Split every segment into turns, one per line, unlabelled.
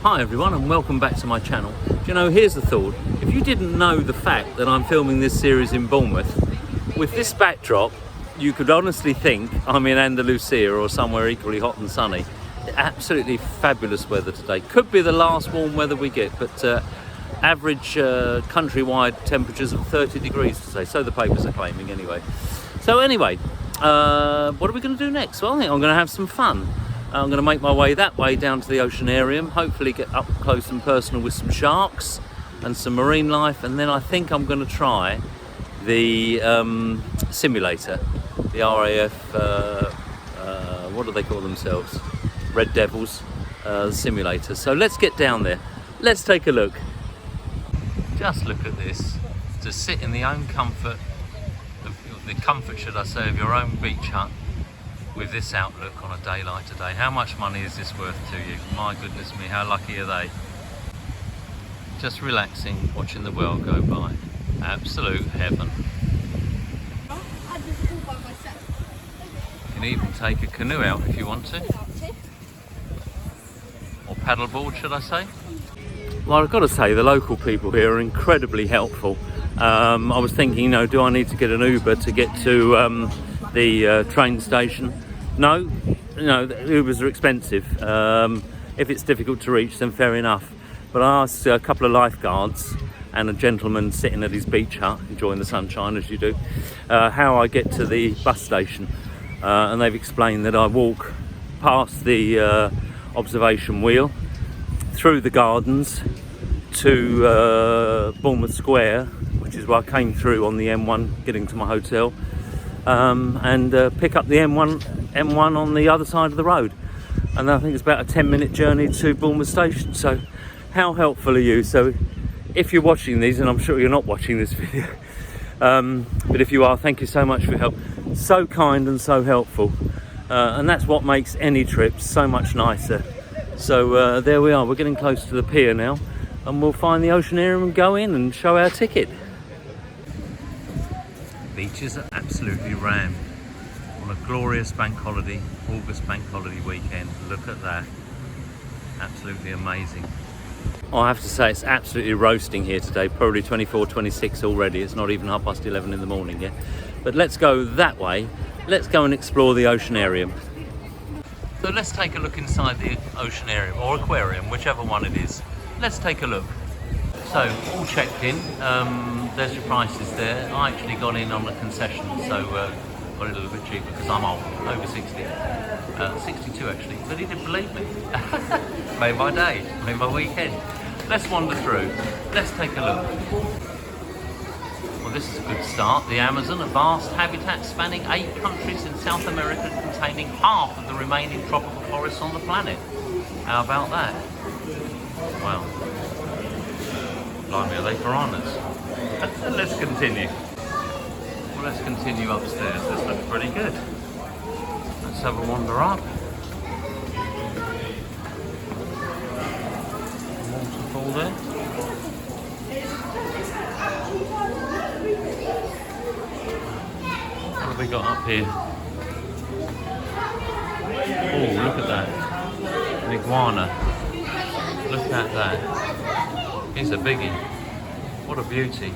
Hi everyone and welcome back to my channel. Do you know, here's the thought. If you didn't know the fact that I'm filming this series in Bournemouth, with this backdrop, you could honestly think I'm in Andalusia or somewhere equally hot and sunny. Absolutely fabulous weather today. Could be the last warm weather we get, but average countrywide temperatures of 30 degrees today. So the papers are claiming anyway. So anyway, what are we going to do next? Well, I think I'm going to have some fun. I'm going to make my way that way down to the oceanarium, hopefully get up close and personal with some sharks and some marine life, and then I think I'm going to try the simulator, the RAF, what do they call themselves? Red Devils simulator. So let's get down there. Let's take a look. Just look at this. To sit in the own comfort, the comfort, should I say, of your own beach hut, with this outlook on a day like today. How much money is this worth to you? My goodness me, how lucky are they? Just relaxing, watching the world go by. Absolute heaven. You can even take a canoe out if you want to. Or paddleboard, should I say? Well, I've got to say, the local people here are incredibly helpful. I was thinking, you know, do I need to get an Uber to get to the train station? No, Ubers are expensive. If it's difficult to reach, then fair enough. But I asked a couple of lifeguards and a gentleman sitting at his beach hut, enjoying the sunshine as you do, how I get to the bus station. And they've explained that I walk past the observation wheel, through the gardens to Bournemouth Square, which is where I came through on the M1 getting to my hotel, and pick up the M1 on the other side of the road. And I think it's about a 10-minute journey to Bournemouth Station. So how helpful are you? So if you're watching these, and I'm sure you're not watching this video, but if you are, thank you so much for your help. So kind and so helpful, and that's what makes any trip so much nicer. So there we are, we're getting close to the pier now, and we'll find the oceanarium and go in and show our ticket. Beaches are absolutely rammed on a glorious bank holiday, August bank holiday weekend. Look at that, absolutely amazing. I have to say, it's absolutely roasting here today, probably 24, 26 already. It's not even 11:30 in the morning yet. But let's go that way. Let's go and explore the oceanarium. So let's take a look inside the oceanarium, or aquarium, whichever one it is. Let's take a look. So, all checked in. There's your prices there. I actually got in on a concession, so got it a little bit cheaper because I'm old, over 60. 62 actually, but he didn't believe me. Made my day, made my weekend. Let's wander through. Let's take a look. Well, this is a good start. The Amazon, a vast habitat spanning 8 countries in South America, containing half of the remaining tropical forests on the planet. How about that? Wow. Blimey, are they piranhas? Let's continue. Well, let's continue upstairs. This looks pretty good. Let's have a wander up. Waterfall there. What have we got up here? Oh, look at that. An iguana. Look at that. He's a biggie. What a beauty.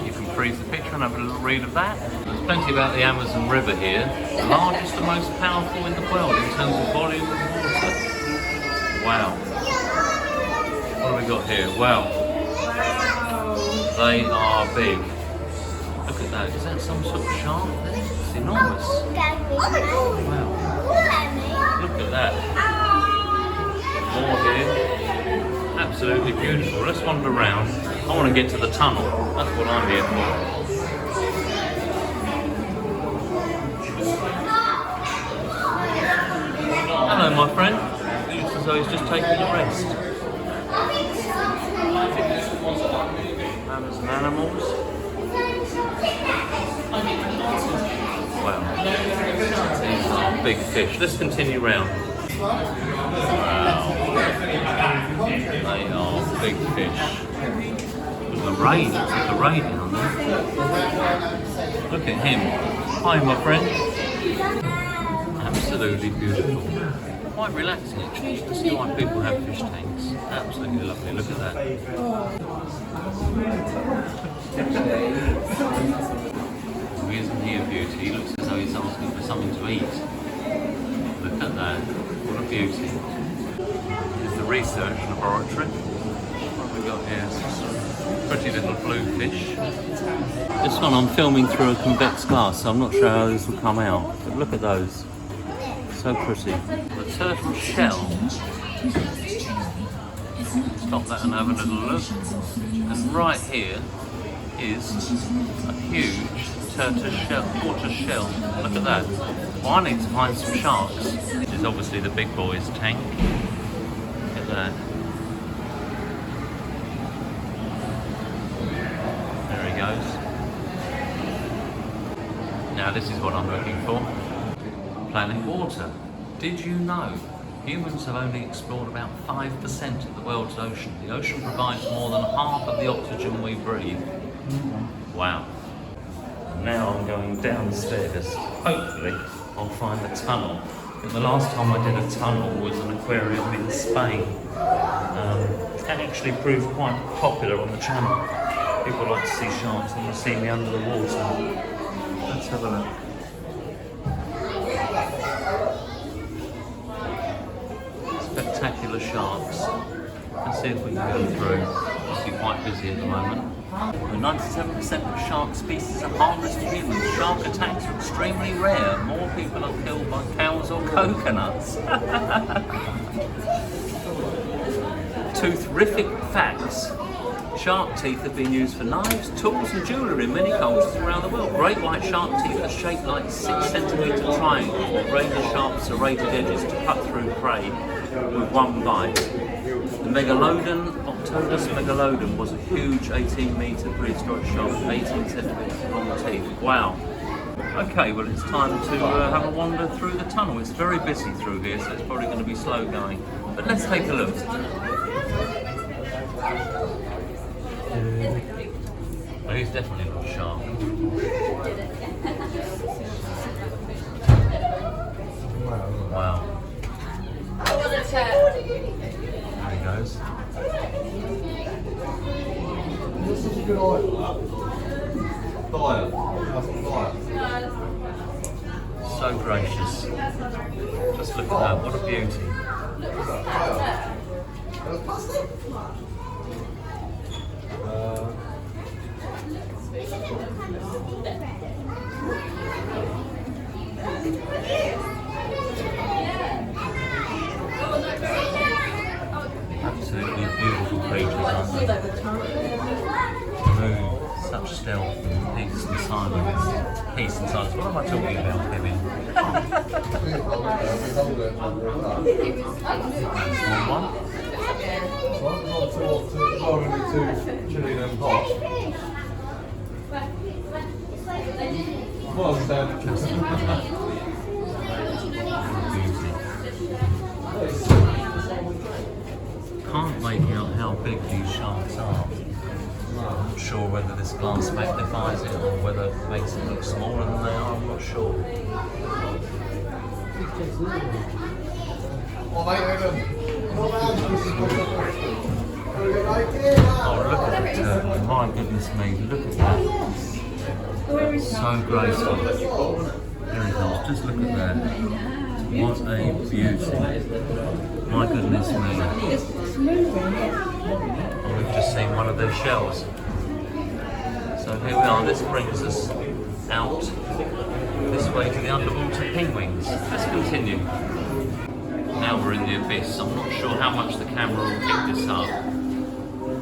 You can freeze the picture and have a little read of that. There's plenty about the Amazon River here. The largest and most powerful in the world in terms of volume of water. Wow. What have we got here? Wow. They are big. Look at that. Is that some sort of shark there? It's enormous. Wow. Look at that. More here. Absolutely beautiful. Let's wander around. I want to get to the tunnel. That's what I'm here for. Hello, my friend. Looks as though he's just taking a rest. Amazon animals. Wow. These are big fish. Let's continue round. Wow. They are big fish. The ray, looks like a ray down there. Look at him. Hi, my friend. Absolutely beautiful. quite relaxing actually. You can see why people have fish tanks. Absolutely lovely. Look at that. Isn't he a beauty? He looks as though he's asking for something to eat. Look at that. What a beauty. Here's the research laboratory. What have we got here? Pretty little blue fish. This one I'm filming through a convex glass, so I'm not sure how this will come out. But look at those. So pretty. The turtle shell. Stop that and have a little look. And right here is a huge tortoise shell. Look at that. Well, I need to find some sharks. This is obviously the big boy's tank. Look at that. There he goes. Now this is what I'm looking for. Planet water. Did you know humans have only explored about 5% of the world's ocean? The ocean provides more than half of the oxygen we breathe. Wow. Now I'm going downstairs. Hopefully I'll find the tunnel. The last time I did a tunnel was an aquarium in Spain. It actually proved quite popular on the channel. People like to see sharks and to see me under the water. Let's have a look. Spectacular sharks. Let's see if we can go through. It's quite busy at the moment. 97% of shark species are harmless to humans. Shark attacks are extremely rare. More people are killed by cows or coconuts. Terrific facts. Shark teeth have been used for knives, tools and jewellery in many cultures around the world. Great white shark teeth are shaped like 6-centimetre triangles with razor-sharp serrated edges to cut through prey with one bite. The Megalodon, Octodus megalodon, was a huge 18-metre prehistoric shark with 18 centimetres long teeth. Wow. Okay, well it's time to have a wander through the tunnel. It's very busy through here, so it's probably going to be slow going. But let's take a look. Well, he's definitely not a shark. Wow. There he goes. So gracious. Just look at that, what a beauty. Absolutely beautiful creatures, aren't they? Move, such stealth and peace and silence. Peace and silence. What am I talking about, Kevin? Small one. Can't make out how big these sharks are. I'm not sure whether this glass magnifies it or whether it makes it look smaller than they are, I'm not sure. Oh, look at the turtle, my goodness me, look at that. So graceful. There he goes, just look at that. What a beauty. My goodness me. And we've just seen one of their shells. So here we are, this brings us out this way to the underwater penguins. Let's continue. Now we're in the abyss. I'm not sure how much the camera will pick this up,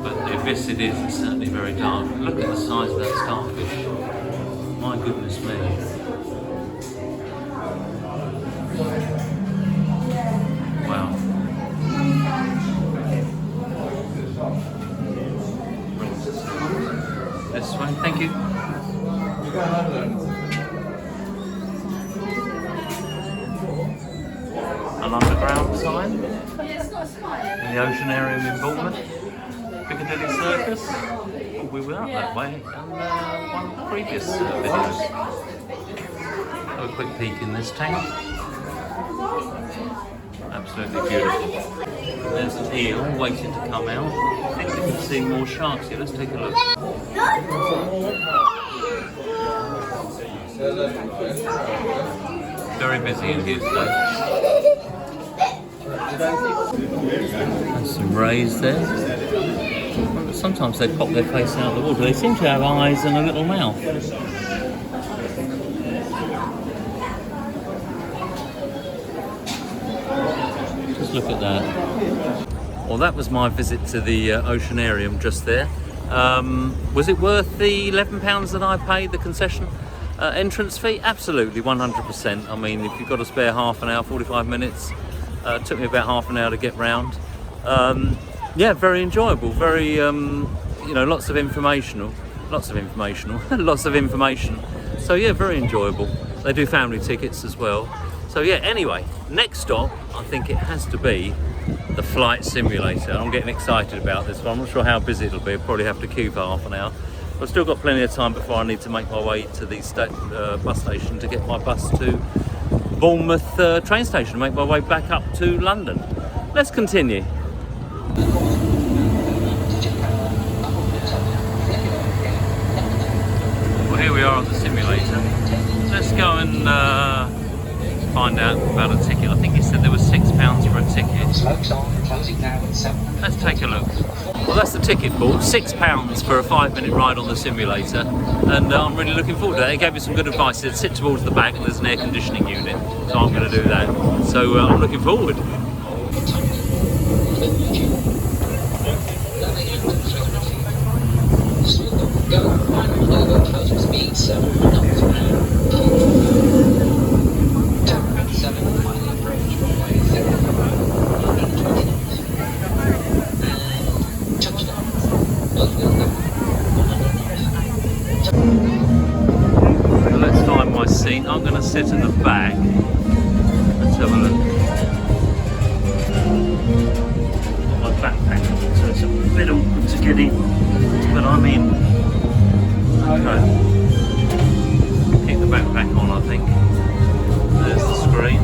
but the abyss it is, it's certainly very dark. Look at the size of that starfish. My goodness me. Wow. This way, thank you. An underground sign in the Oceanarium in Bournemouth. Piccadilly Circus. We were up that way in one of the previous videos. Have a quick peek in this tank. Absolutely beautiful. There's an eel waiting to come out. I think we can see more sharks here. Let's take a look. Very busy in here today. There's some rays there. Sometimes they pop their face out of the water. They seem to have eyes and a little mouth. Just look at that. Well, that was my visit to the Oceanarium just there. Was it worth the £11 that I paid, the concession entrance fee? Absolutely, 100%. I mean, if you've got to spare half an hour, 45 minutes, it took me about half an hour to get round. Yeah, very enjoyable, very, lots of information. So yeah, very enjoyable. They do family tickets as well. So yeah, anyway, next stop, I think it has to be the flight simulator. I'm getting excited about this one. I'm not sure how busy it'll be. I'll probably have to queue for half an hour. I've still got plenty of time before I need to make my way to the bus station to get my bus to Bournemouth train station, make my way back up to London. Let's continue. Well, here we are at the simulator. Let's go and find out about a ticket. I think he said there was £6 for a ticket. Let's take a look. Well, that's the ticket board, £6 for a 5-minute ride on the simulator, and I'm really looking forward to that. He gave me some good advice. He said sit towards the back and there's an air conditioning unit, so I'm going to do that. So I'm looking forward. Let's find my seat. I'm going to sit at the back. Let's have a look. Got my backpack, so it's a bit awkward to get in, but I'm in. Okay. Keep the backpack on, I think. There's the screen.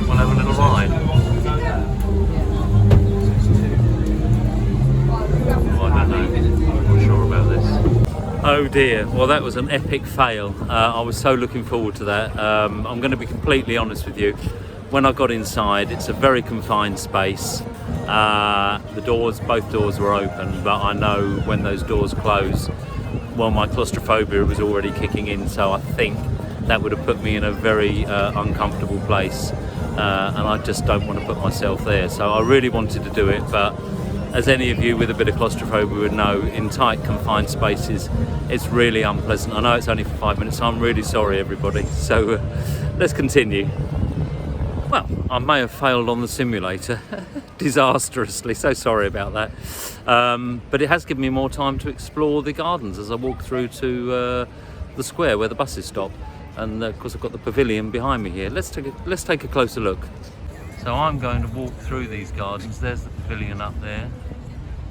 We'll have a little ride. Oh dear, well that was an epic fail. I was so looking forward to that. I'm going to be completely honest with you. When I got inside, it's a very confined space. Both doors were open, but I know when those doors close, well, my claustrophobia was already kicking in, so I think that would have put me in a very uncomfortable place, and I just don't want to put myself there. So I really wanted to do it, but as any of you with a bit of claustrophobia would know, in tight confined spaces it's really unpleasant. I know it's only for 5 minutes, so I'm really sorry everybody. So let's continue. Well, I may have failed on the simulator disastrously, so sorry about that, but it has given me more time to explore the gardens as I walk through to the square where the buses stop, and of course I've got the pavilion behind me here. Let's take a closer look. So I'm going to walk through these gardens. There's the pavilion up there.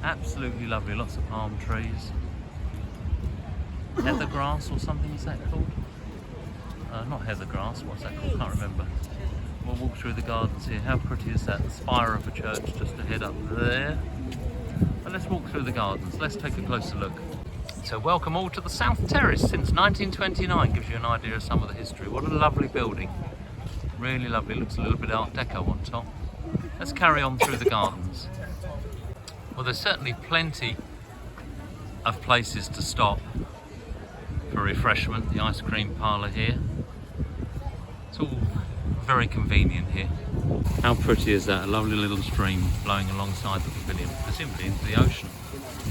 Absolutely lovely, lots of palm trees. Heather grass or something is that called? Not heather grass, what's that called? Can't remember. We'll walk through the gardens here. How pretty is that? The spire of a church just ahead up there. But let's walk through the gardens. Let's take a closer look. So welcome all to the South Terrace since 1929. Gives you an idea of some of the history. What a lovely building. Really lovely. Looks a little bit Art Deco on top. Let's carry on through the gardens. Well, there's certainly plenty of places to stop for refreshment. The ice cream parlour here. It's all very convenient here. How pretty is that? A lovely little stream flowing alongside the pavilion, presumably into the ocean.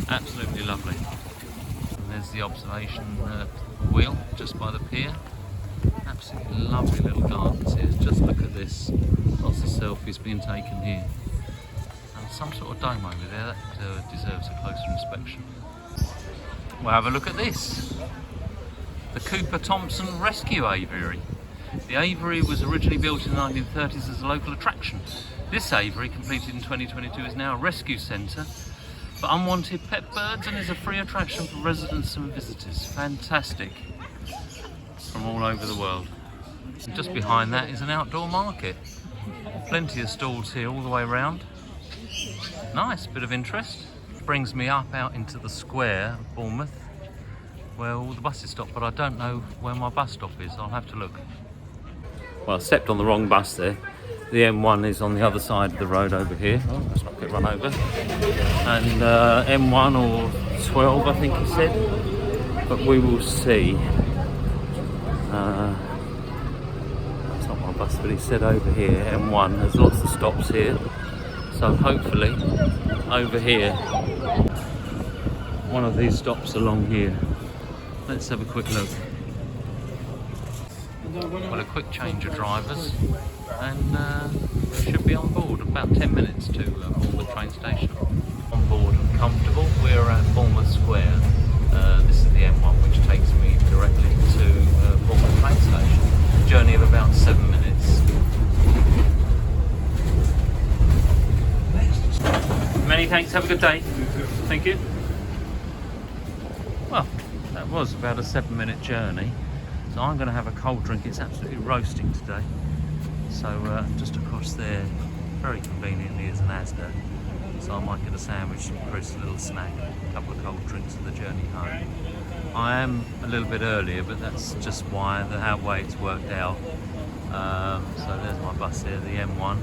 Absolutely lovely. And there's the observation wheel just by the pier. Absolutely lovely little gardens here. Just look at this. Lots of selfies being taken here. And some sort of dome over there that deserves a closer inspection. Well, have a look at this. The Cooper Thompson Rescue Aviary. The aviary was originally built in the 1930s as a local attraction. This aviary, completed in 2022, is now a rescue centre for unwanted pet birds and is a free attraction for residents and visitors. Fantastic. From all over the world. And just behind that is an outdoor market. Plenty of stalls here all the way around. Nice, bit of interest. Brings me up out into the square of Bournemouth, where all the buses stop, but I don't know where my bus stop is. I'll have to look. Well, I stepped on the wrong bus there. The M1 is on the other side of the road over here. Oh, let's not get run over. And M1 or 12, I think he said. But we will see. That's not my bus, but he said over here, M1. There's lots of stops here. So hopefully, over here, one of these stops along here. Let's have a quick look. Well, a quick change of drivers, and we should be on board. About 10 minutes to Bournemouth train station. On board and comfortable. We're at Bournemouth Square. This is the M1, which takes me directly to Bournemouth train station. A journey of about 7 minutes. Many thanks. Have a good day. Thank you. Well, that was about a 7-minute journey. So I'm going to have a cold drink. It's absolutely roasting today. So just across there, very conveniently, is an Asda. So I might get a sandwich, some crisps, a little snack, a couple of cold drinks for the journey home. I am a little bit earlier, but that's just why the way it's worked out. So there's my bus here, the M1.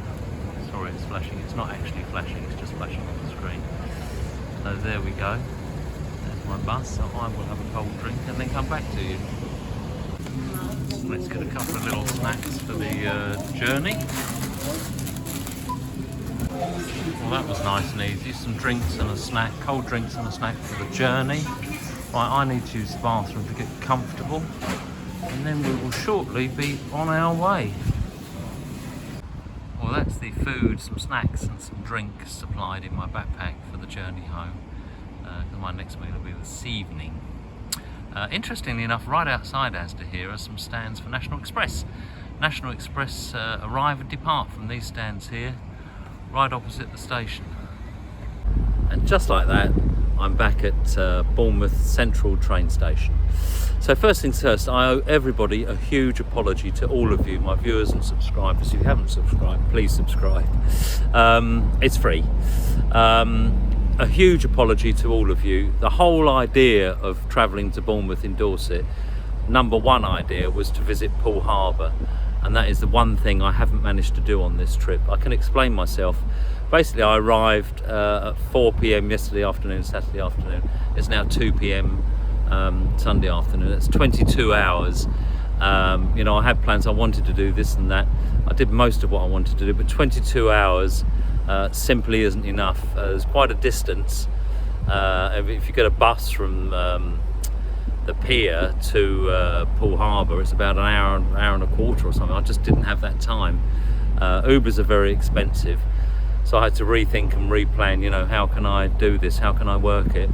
Sorry, it's flashing. It's not actually flashing. It's just flashing on the screen. So there we go. There's my bus. So I will have a cold drink and then come back to you. Let's get a couple of little snacks for the journey. Well, that was nice and easy. Some drinks and a snack, cold drinks and a snack for the journey. Right, I need to use the bathroom to get comfortable, and then we will shortly be on our way. Well, that's the food, some snacks and some drinks supplied in my backpack for the journey home. My next meal will be this evening. Interestingly enough, right outside Asda here are some stands for National Express. National Express arrive and depart from these stands here, right opposite the station. And just like that, I'm back at Bournemouth Central train station. So first things first, I owe everybody a huge apology, to all of you, my viewers and subscribers. If you haven't subscribed, please subscribe. It's free. A huge apology to all of you. The whole idea of travelling to Bournemouth in Dorset, number one idea was to visit Poole Harbour, and that is the one thing I haven't managed to do on this trip. I can explain myself. Basically, I arrived at 4 p.m. yesterday afternoon, Saturday afternoon. It's now 2 p.m. Sunday afternoon. It's 22 hours. You know, I had plans. I wanted to do this and that. I did most of what I wanted to do, but 22 hours simply isn't enough. There's quite a distance. If you get a bus from the pier to Poole Harbour, it's about an hour and a quarter or something. I just didn't have that time. Ubers are very expensive, so I had to rethink and replan, you know, how can I do this, how can I work it?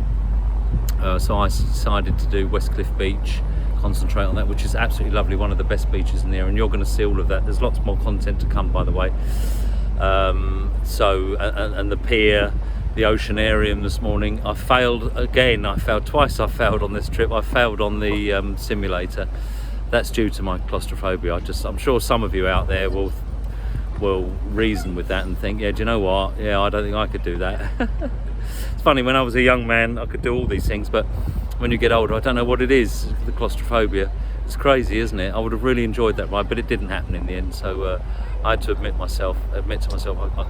So I decided to do Westcliff Beach, concentrate on that, which is absolutely lovely, one of the best beaches in there, and you're going to see all of that. There's lots more content to come, by the way. And the pier, the Oceanarium this morning. I failed again. I failed twice. I failed on this trip. I failed on the simulator. That's due to my claustrophobia. I'm sure some of you out there will reason with that and think, yeah, do you know what? Yeah, I don't think I could do that. It's funny, when I was a young man, I could do all these things, but when you get older, I don't know what it is, the claustrophobia. It's crazy, isn't it? I would have really enjoyed that ride, but it didn't happen in the end. So I had to admit to myself, I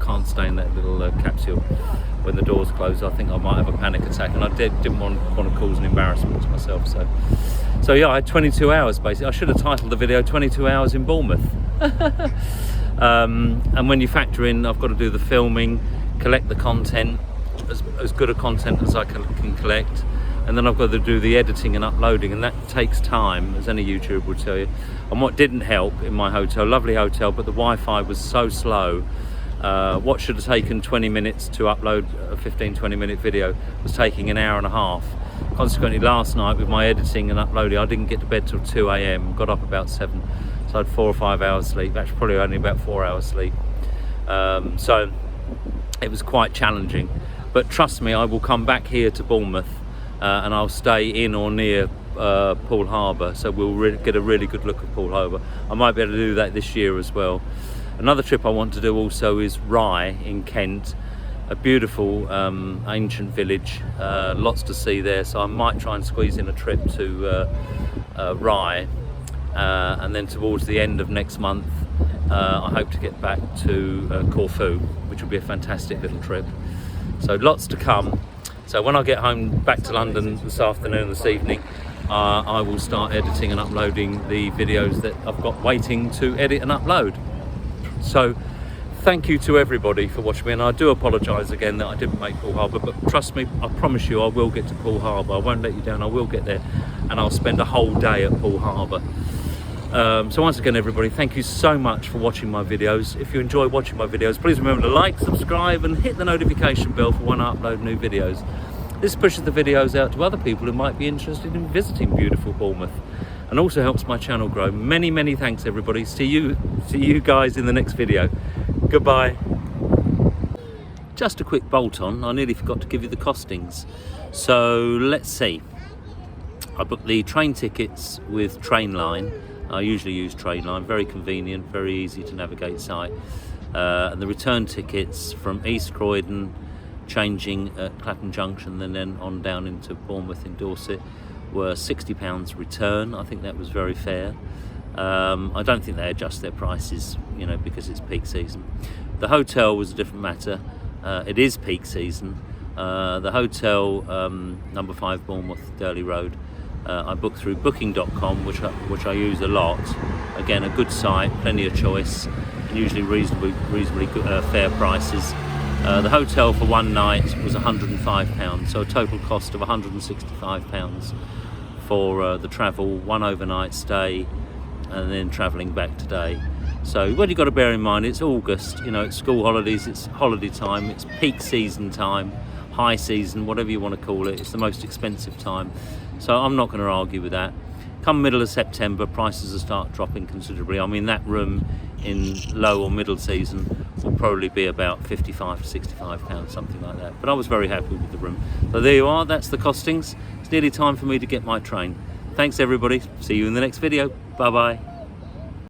can't stay in that little capsule when the doors close. I think I might have a panic attack, and I didn't want to cause an embarrassment to myself. So yeah, I had 22 hours basically. I should have titled the video 22 hours in Bournemouth. And when you factor in, I've got to do the filming, collect the content, as good a content as I can collect, and then I've got to do the editing and uploading, and that takes time, as any YouTuber would tell you. And what didn't help in my hotel, lovely hotel, but the Wi-Fi was so slow. What should have taken 20 minutes to upload a 15-20 minute video was taking an hour and a half. Consequently, last night with my editing and uploading, I didn't get to bed till 2 a.m, got up about 7, so I had 4 or 5 hours sleep. Actually probably only about 4 hours sleep. So it was quite challenging, but trust me, I will come back here to Bournemouth and I'll stay in or near Poole Harbour, so we'll get a really good look at Poole Harbour. I might be able to do that this year as well. Another trip I want to do also is Rye in Kent, a beautiful ancient village, lots to see there, so I might try and squeeze in a trip to Rye, and then towards the end of next month I hope to get back to Corfu, which will be a fantastic little trip. So lots to come. So when I get home back to London this afternoon, this evening, I will start editing and uploading the videos that I've got waiting to edit and upload. So thank you to everybody for watching me, and I do apologise again that I didn't make Poole Harbour, but trust me, I promise you I will get to Poole Harbour. I won't let you down, I will get there, and I'll spend a whole day at Poole Harbour. So once again everybody, thank you so much for watching my videos. If you enjoy watching my videos, please remember to like, subscribe and hit the notification bell for when I upload new videos. This pushes the videos out to other people who might be interested in visiting beautiful Bournemouth, and also helps my channel grow. Many thanks everybody. See you guys in the next video. Goodbye. Just a quick bolt on, I nearly forgot to give you the costings. So let's see. I booked the train tickets with Trainline. I usually use Trainline, very convenient, very easy to navigate site. And the return tickets from East Croydon, changing at Clapham Junction and then on down into Bournemouth in Dorset, were £60 return. I think that was very fair. I don't think they adjust their prices, you know, because it's peak season. The hotel was a different matter. It is peak season. The hotel, number 5 Bournemouth, Durley Road, I booked through booking.com, which I use a lot. Again, a good site, plenty of choice, and usually reasonably good, fair prices. The hotel for one night was £105, so a total cost of £165 for the travel, one overnight stay, and then travelling back today. So what you've got to bear in mind, it's August, you know, it's school holidays, it's holiday time, it's peak season time, high season, whatever you want to call it. It's the most expensive time, so I'm not going to argue with that. Come middle of September, prices will start dropping considerably. I mean, that room in low or middle season will probably be about £55 to £65, something like that. But I was very happy with the room. So there you are, that's the costings. It's nearly time for me to get my train. Thanks everybody, see you in the next video. Bye bye.